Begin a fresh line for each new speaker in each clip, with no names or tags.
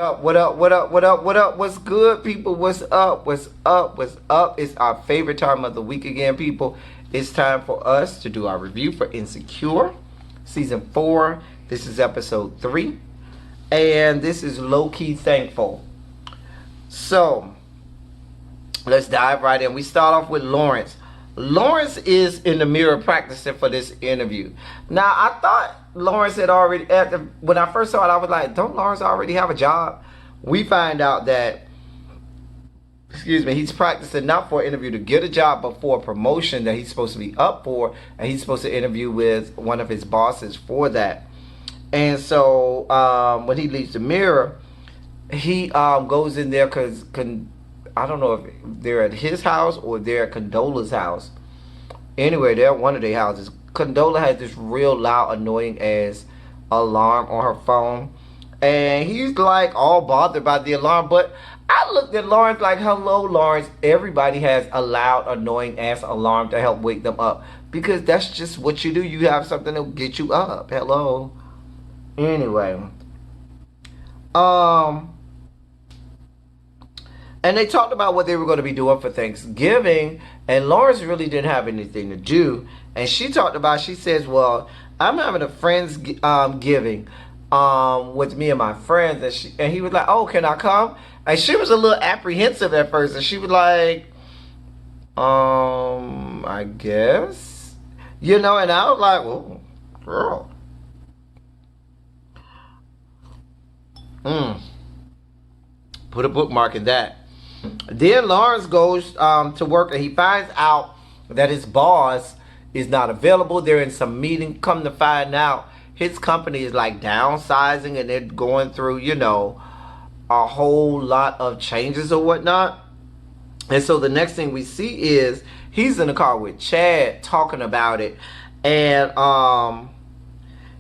up? What up? What up? What up? What up? What's good, people? What's up? What's up? What's up? It's our favorite time of the week again, people. It's time for us to do our review for Insecure, Season 4. This is Episode 3. And this is Low-Key Thankful. So, let's dive right in. We start off with Lawrence. Lawrence is in the mirror practicing for this interview. Now, I thought Lawrence had already, when I first saw it, I was like, don't Lawrence already have a job? We find out that, he's practicing not for an interview to get a job, but for a promotion that he's supposed to be up for, and he's supposed to interview with one of his bosses for that. And so, when he leaves the mirror, he goes in there because I don't know if they're at his house or they're at Condola's house. Anyway, they're at one of their houses. Condola has this real loud, annoying ass alarm on her phone. And he's like all bothered by the alarm. But I looked at Lawrence like, hello, Lawrence. Everybody has a loud, annoying ass alarm to help wake them up. Because that's just what you do. You have something to get you up. Hello. Anyway. And they talked about what they were going to be doing for Thanksgiving. And Lawrence really didn't have anything to do. And she talked about, she says, well, I'm having a friend's giving with me and my friends. And he was like, oh, can I come? And she was a little apprehensive at first. And she was like, I guess. You know, and I was like, well, girl. Put a bookmark in that. Then Lawrence goes to work and he finds out that his boss is not available. They're in some meeting. Come to find out, his company is like downsizing and they're going through, you know, a whole lot of changes or whatnot. And so the next thing we see is he's in the car with Chad talking about it. And,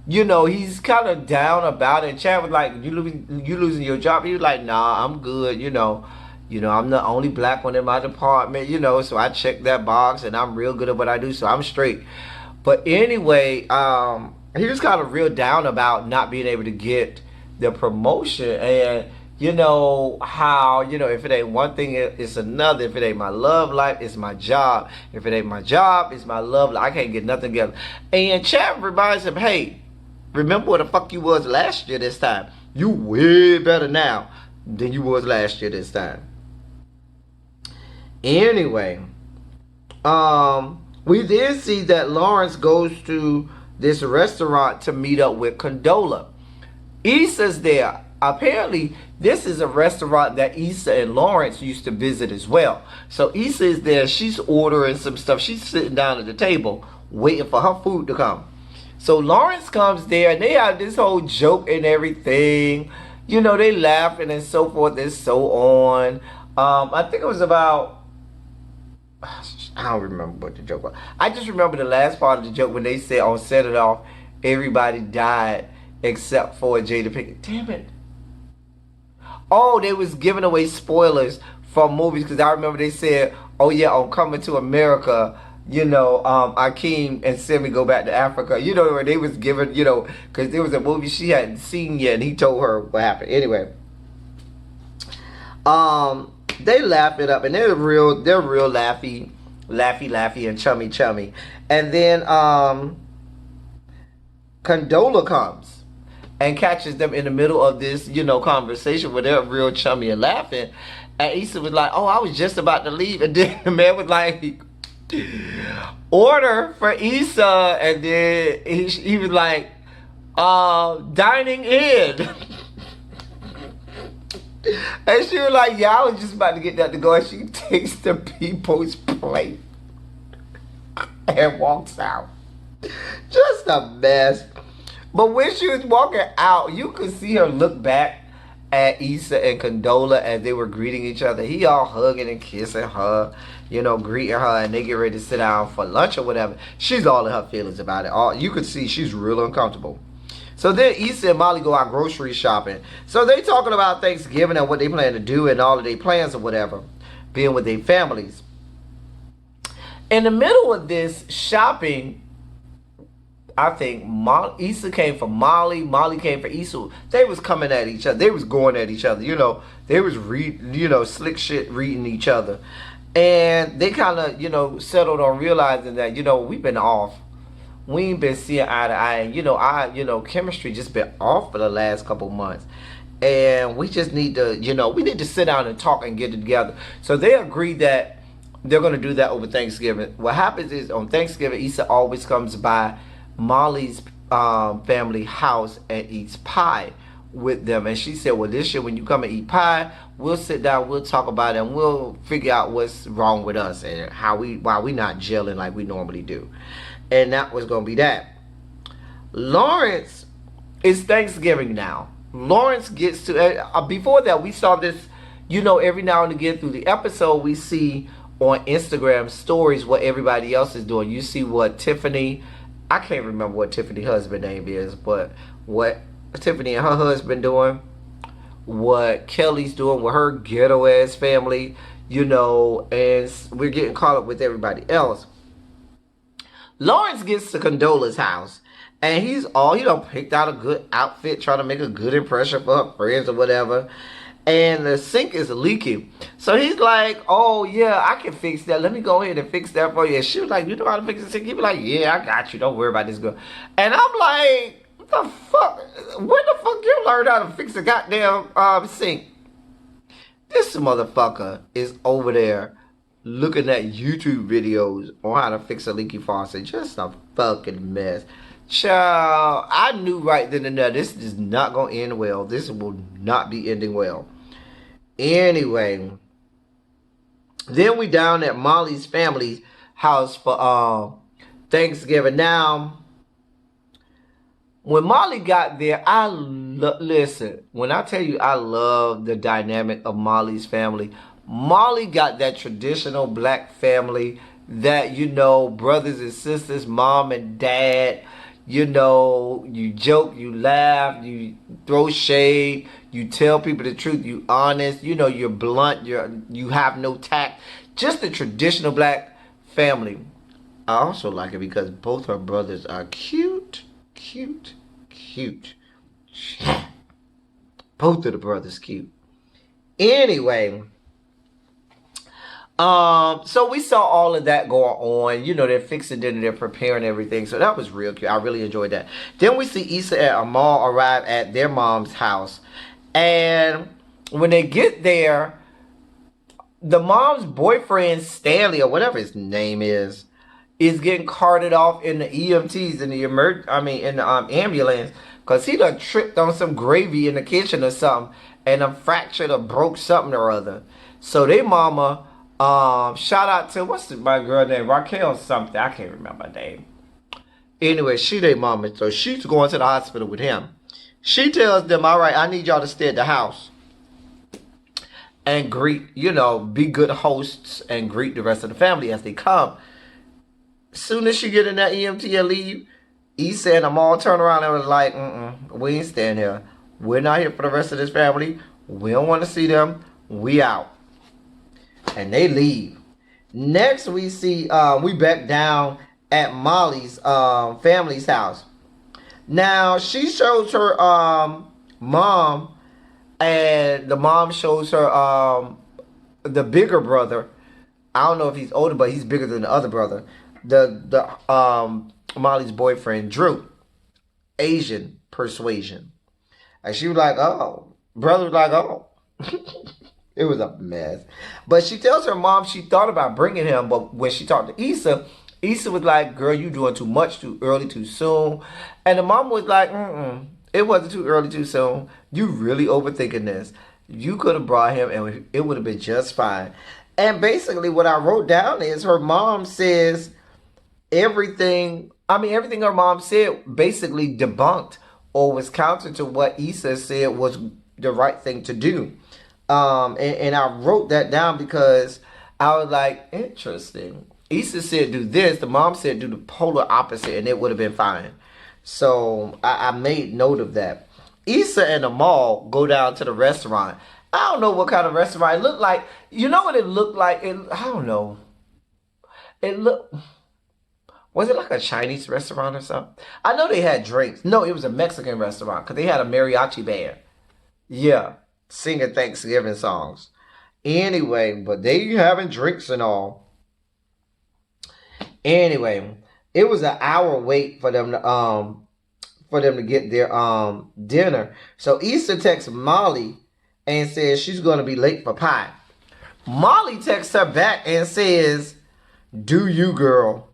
you know, he's kind of down about it. And Chad was like, you losing your job? He was like, nah, I'm good, you know, I'm the only black one in my department, you know, so I checked that box and I'm real good at what I do, so I'm straight. But anyway, he was kind of real down about not being able to get the promotion. And, you know, how, you know, if it ain't one thing, it's another. If it ain't my love life, it's my job. If it ain't my job, it's my love life. I can't get nothing together. And Chad reminds him, hey, remember what the fuck you was last year this time. You way better now than you was last year this time. Anyway, we then see that Lawrence goes to this restaurant to meet up with Condola. Issa's there. Apparently, this is a restaurant that Issa and Lawrence used to visit as well. So Issa is there. She's ordering some stuff. She's sitting down at the table waiting for her food to come. So Lawrence comes there and they have this whole joke and everything. You know, they laughing and so forth and so on. I think it was about, I don't remember what the joke was. I just remember the last part of the joke when they said on Set It Off, everybody died except for Jada Pinkett. Damn it. Oh, they was giving away spoilers from movies because I remember they said, oh yeah, on Coming to America, you know, Akeem and Simi go back to Africa. You know, where they was giving, you know, because there was a movie she hadn't seen yet and he told her what happened. Anyway. They laugh it up and they're real laughy and chummy. And then Condola comes and catches them in the middle of this, you know, conversation where they're real chummy and laughing. And Issa was like, oh, I was just about to leave. And then the man was like, order for Issa. And then he was like, dining in. And she was like, yeah, I was just about to get that to go. And she takes the people's plate and walks out. Just a mess. But when she was walking out, you could see her look back at Issa and Condola as they were greeting each other. He all hugging and kissing her, you know, greeting her, and they get ready to sit down for lunch or whatever. She's all in her feelings about it. You could see she's real uncomfortable. So then Issa and Molly go out grocery shopping. So they talking about Thanksgiving and what they plan to do and all of their plans or whatever, being with their families. In the middle of this shopping, I think Issa came for Molly. Molly came for Issa. They was coming at each other. They was going at each other. They was slick shit reading each other. And they kind of, settled on realizing that, we've been off. We ain't been seeing eye to eye. And, chemistry just been off for the last couple months. And we just need to, we need to sit down and talk and get it together. So they agreed that they're going to do that over Thanksgiving. What happens is on Thanksgiving, Issa always comes by Molly's family house and eats pie with them. And she said, well, this year when you come and eat pie, we'll sit down, we'll talk about it, and we'll figure out what's wrong with us and why we not gelling like we normally do. And that was going to be that. Lawrence, it's Thanksgiving now. Lawrence gets to, before that, we saw this, every now and again through the episode, we see on Instagram stories what everybody else is doing. You see what Tiffany, I can't remember what Tiffany's husband name is, but what Tiffany and her husband doing, what Kelly's doing with her ghetto ass family, and we're getting caught up with everybody else. Lawrence gets to Condola's house, and he picked out a good outfit, trying to make a good impression for her friends or whatever. And the sink is leaking. So he's like, oh, yeah, I can fix that. Let me go ahead and fix that for you. And she was like, you know how to fix the sink? He was like, yeah, I got you. Don't worry about this girl. And I'm like, what the fuck? Where the fuck you learned how to fix the goddamn sink? This motherfucker is over there looking at YouTube videos on how to fix a leaky faucet. Just a fucking mess. Child, I knew right then and there, this is not going to end well. This will not be ending well. Anyway, then we down at Molly's family's house for Thanksgiving. Now, when Molly got there, listen, when I tell you I love the dynamic of Molly's family, Molly got that traditional black family that, brothers and sisters, mom and dad, you joke, you laugh, you throw shade, you tell people the truth, you honest, you're blunt, you have no tact. Just the traditional black family. I also like it because both her brothers are cute. Both of the brothers cute. Anyway, so we saw all of that going on. They're fixing dinner, they're preparing everything. So that was real cute. I really enjoyed that. Then we see Issa and Amal arrive at their mom's house. And when they get there, the mom's boyfriend, Stanley, or whatever his name is getting carted off in the EMTs, in the ambulance, because he done tripped on some gravy in the kitchen or something, and fractured or broke something or other. So they mama, shout out to, what's my girl name? Raquel something. I can't remember her name. Anyway, they mama. So she's going to the hospital with him. She tells them, all right, I need y'all to stay at the house and greet, be good hosts and greet the rest of the family as they come. Soon as she get in that EMT and leave, Issa and them all turn around and was like, we ain't staying here. We're not here for the rest of this family. We don't want to see them. We out. And they leave. Next we see, we back down at Molly's family's house. Now she shows her mom, and the mom shows her the bigger brother. I don't know if he's older, but he's bigger than the other brother. The Molly's boyfriend, Drew. Asian persuasion. And she was like, oh. Brother was like, oh. It was a mess. But she tells her mom she thought about bringing him, but when she talked to Issa, Issa was like, girl, you doing too much, too early, too soon. And the mom was like, it wasn't too early, too soon. You really overthinking this. You could have brought him and it would have been just fine. And basically what I wrote down is her mom says everything her mom said basically debunked or was counter to what Issa said was the right thing to do. And I wrote that down because I was like, interesting. Issa said do this, the mom said do the polar opposite, and it would have been fine. So I made note of that. Issa and Amal go down to the restaurant. I don't know what kind of restaurant it looked like. You know what it looked like? I don't know. Was it like a Chinese restaurant or something? I know they had drinks. No, it was a Mexican restaurant because they had a mariachi band. Yeah, singing Thanksgiving songs. Anyway, but they having drinks and all. Anyway, it was an hour wait for them to get their dinner. So Issa texts Molly and says she's gonna be late for pie. Molly texts her back and says, "Do you, girl?"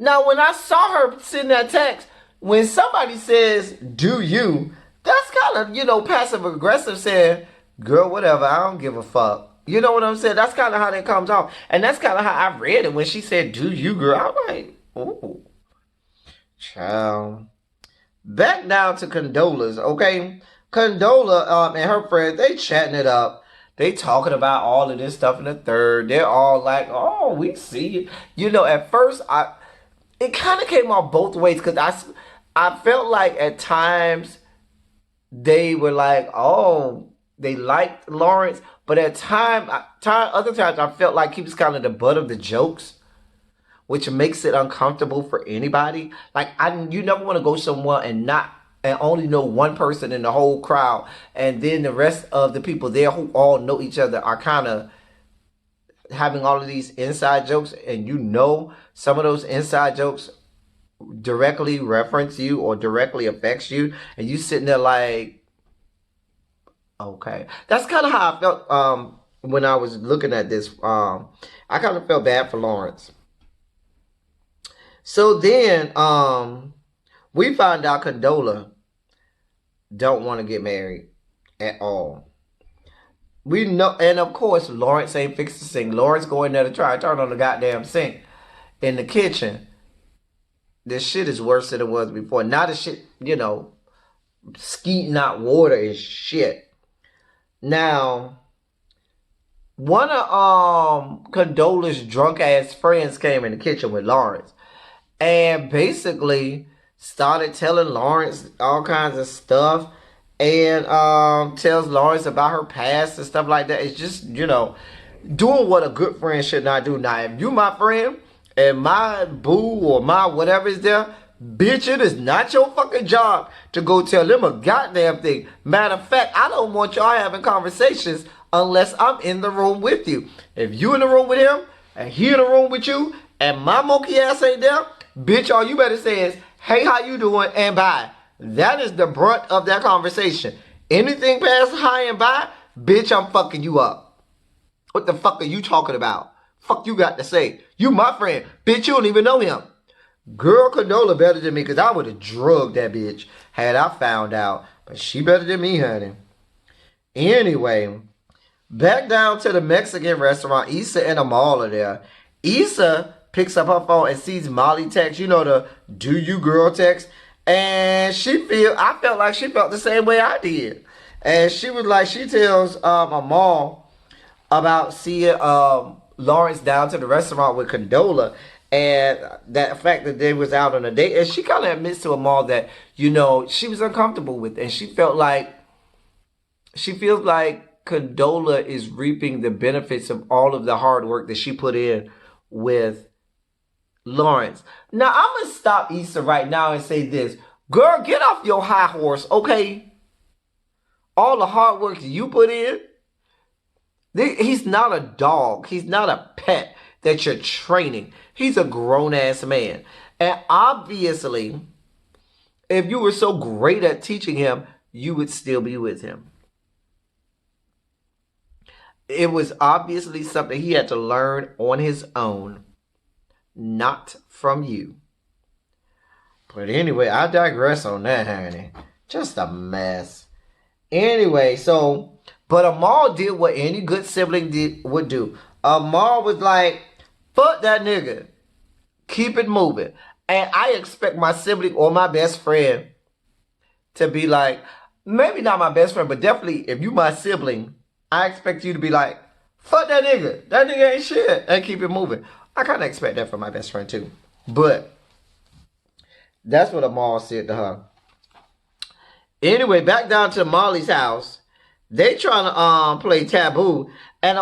Now, when I saw her send that text, when somebody says, "Do you," that's kind of, passive aggressive saying, "Girl, whatever, I don't give a fuck." You know what I'm saying? That's kind of how that comes off. And that's kind of how I read it when she said, "Do you, girl?" I'm like, ooh. Child. Back down to Condola's, okay? Condola and her friends, they chatting it up. They talking about all of this stuff in the third. They're all like, "Oh, we see you." At first, it kind of came off both ways because I felt like at times they were like, oh, they liked Lawrence, but at other times I felt like he was kind of the butt of the jokes, which makes it uncomfortable for anybody. Like you never want to go somewhere and only know one person in the whole crowd, and then the rest of the people there who all know each other are kind of having all of these inside jokes, and some of those inside jokes directly reference you or directly affects you, and you sitting there like, okay. That's kind of how I felt when I was looking at this. I kind of felt bad for Lawrence. So then we found out Condola don't want to get married at all. We know, and of course, Lawrence ain't fixed the sink. Lawrence going there to try to turn on the goddamn sink in the kitchen. This shit is worse than it was before. Now the shit, skeeting out water is shit. Now, one of Condola's drunk ass friends came in the kitchen with Lawrence and basically started telling Lawrence all kinds of stuff. And tells Lawrence about her past and stuff like that. It's just, doing what a good friend should not do. Now, if you my friend and my boo or my whatever is there, bitch, it is not your fucking job to go tell them a goddamn thing. Matter of fact, I don't want y'all having conversations unless I'm in the room with you. If you in the room with him and he in the room with you and my monkey ass ain't there, bitch, all you better say is, "Hey, how you doing?" and bye. That is the brunt of that conversation. Anything past hi and bye, bitch, I'm fucking you up. What the fuck are you talking about? Fuck you got to say. You my friend. Bitch, you don't even know him. Girl, Condola better than me because I would have drugged that bitch had I found out. But she better than me, honey. Anyway, back down to the Mexican restaurant. Issa and Amal are there. Issa picks up her phone and sees Molly text. The "Do you, girl" text. And I felt like she felt the same way I did. And she was like, she tells Amal about seeing Lawrence down to the restaurant with Condola and that fact that they was out on a date. And she kind of admits to Amal that, she was uncomfortable with it. And she feels like Condola is reaping the benefits of all of the hard work that she put in with Lawrence. Now, I'm going to stop Issa right now and say this. Girl, get off your high horse, okay? All the hard work you put in. He's not a dog. He's not a pet that you're training. He's a grown-ass man. And obviously, if you were so great at teaching him, you would still be with him. It was obviously something he had to learn on his own. Not from you. But anyway, I digress on that, honey. Just a mess. Anyway, but Amal did what any good sibling would do. Amal was like, fuck that nigga. Keep it moving. And I expect my sibling or my best friend to be like, maybe not my best friend, but definitely if you my sibling, I expect you to be like, fuck that nigga. That nigga ain't shit. And keep it moving. I kind of expect that from my best friend too. But that's what Amal said to her. Anyway, back down to Molly's house. They trying to play taboo. And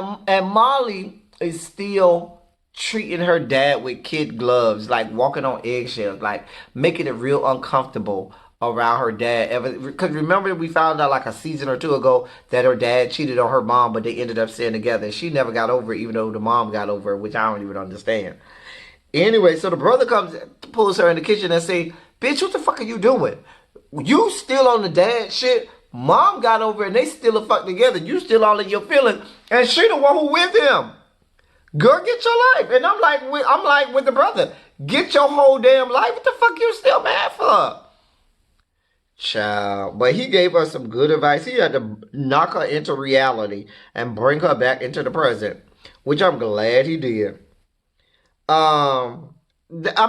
Molly is still treating her dad with kid gloves, like walking on eggshells, like making it real uncomfortable around her dad. Because remember, we found out like a season or two ago that her dad cheated on her mom, but they ended up staying together. She never got over it, even though the mom got over it, which I don't even understand. Anyway, so the brother comes, pulls her in the kitchen and say, "Bitch, what the fuck are you doing? You still on the dad shit? Mom got over it and they still a fuck together. You still all in your feelings, and she the one who with him. Girl, get your life." And I'm like with the brother, get your whole damn life. What the fuck you still mad for? Child. But he gave her some good advice. He had to knock her into reality and bring her back into the present, which I'm glad he did. I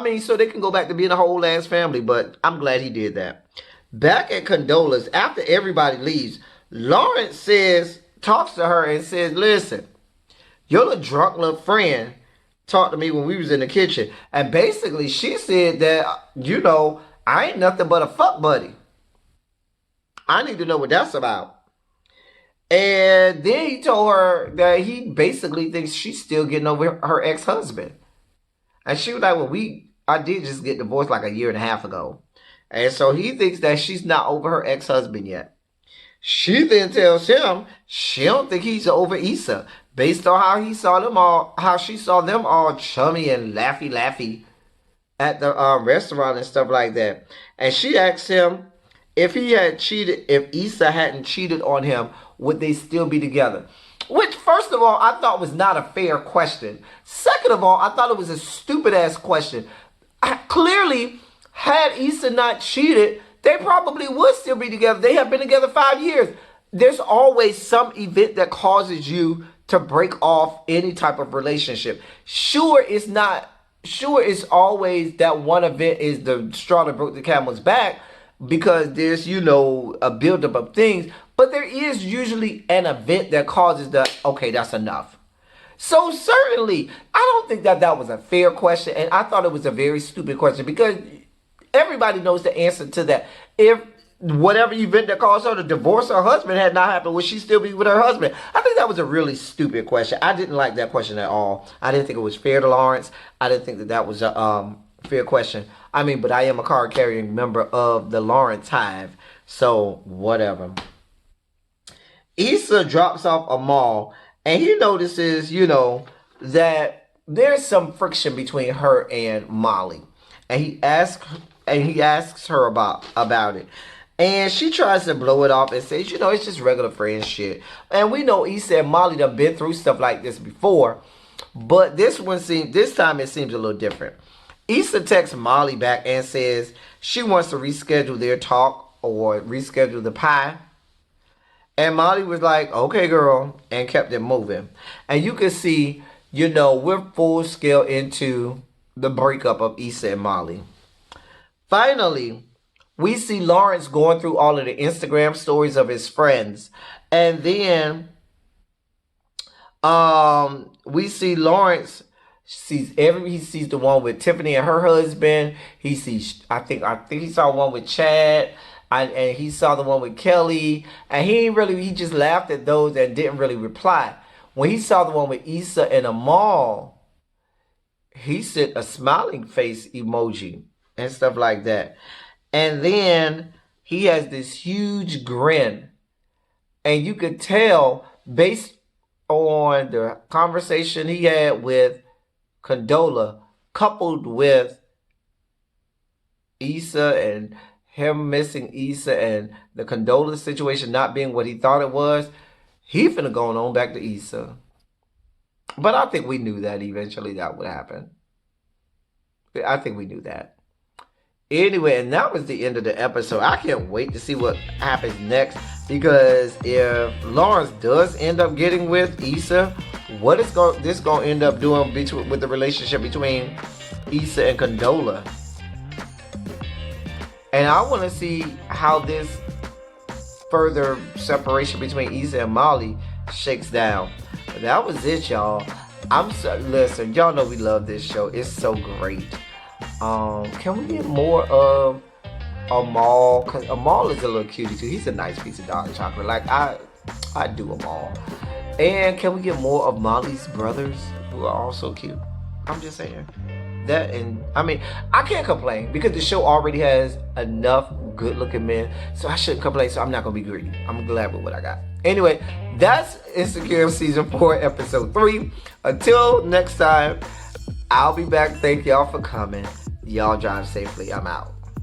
mean, so they can go back to being a whole ass family, but I'm glad he did that. Back at Condola's, after everybody leaves, Lawrence talks to her and says, "Listen, your little drunk little friend talked to me when we was in the kitchen." And basically she said that, I ain't nothing but a fuck buddy. I need to know what that's about. And then he told her that he basically thinks she's still getting over her ex-husband. And she was like, "Well, I did just get divorced like a year and a half ago." And so he thinks that she's not over her ex-husband yet. She then tells him she don't think he's over Issa, based on how she saw them all chummy and laughy at the restaurant and stuff like that. And she asks him if Issa hadn't cheated on him, would they still be together? Which, first of all, I thought was not a fair question. Second of all, I thought it was a stupid ass question. Clearly, had Issa not cheated, they probably would still be together. They have been together 5 years. There's always some event that causes you to break off any type of relationship. Sure, it's always that one event is the straw that broke the camel's back, because there's, a buildup of things. But there is usually an event that causes okay, that's enough. So certainly, I don't think that was a fair question. And I thought it was a very stupid question, because everybody knows the answer to that. If whatever event that caused her to divorce her husband had not happened, would she still be with her husband? I think that was a really stupid question. I didn't like that question at all. I didn't think it was fair to Lawrence. I didn't think that was a fair question. I mean, but I am a card carrying member of the Lawrence Hive, so whatever. Issa drops off Amal, and he notices, that there's some friction between her and Molly, and he asks her about it. And she tries to blow it off and says, it's just regular friend shit. And we know Issa and Molly done been through stuff like this before, but this time it seems a little different. Issa texts Molly back and says she wants to reschedule their talk or reschedule the pie. And Molly was like, "Okay, girl," and kept it moving. And you can see, we're full scale into the breakup of Issa and Molly. Finally, we see Lawrence going through all of the Instagram stories of his friends. And then we see Lawrence he sees the one with Tiffany and her husband. He sees, I think he saw one with Chad, and he saw the one with Kelly, and he just laughed at those and didn't really reply. When he saw the one with Issa and Amal, he sent a smiling face emoji and stuff like that. And then he has this huge grin, and you could tell based on the conversation he had with Condola, coupled with Issa and him missing Issa and the Condola situation not being what he thought it was, he finna go on back to Issa. But I think we knew that eventually that would happen. I think we knew that. Anyway, and that was the end of the episode. I can't wait to see what happens next, because if Lawrence does end up getting with Issa, what is this going to end up doing with the relationship between Issa and Condola? And I want to see how this further separation between Issa and Molly shakes down. But that was it, y'all. Listen, y'all know we love this show. It's so great. Can we get more of Amal? Because Amal is a little cutie too. He's a nice piece of dark chocolate. Like I do Amal. And can we get more of Molly's brothers, who are also cute? I'm just saying that, and I mean, I can't complain because the show already has enough good-looking men, so I shouldn't complain. So I'm not gonna be greedy. I'm glad with what I got. Anyway, that's Insecure season 4, episode 3. Until next time, I'll be back. Thank y'all for coming. Y'all drive safely. I'm out.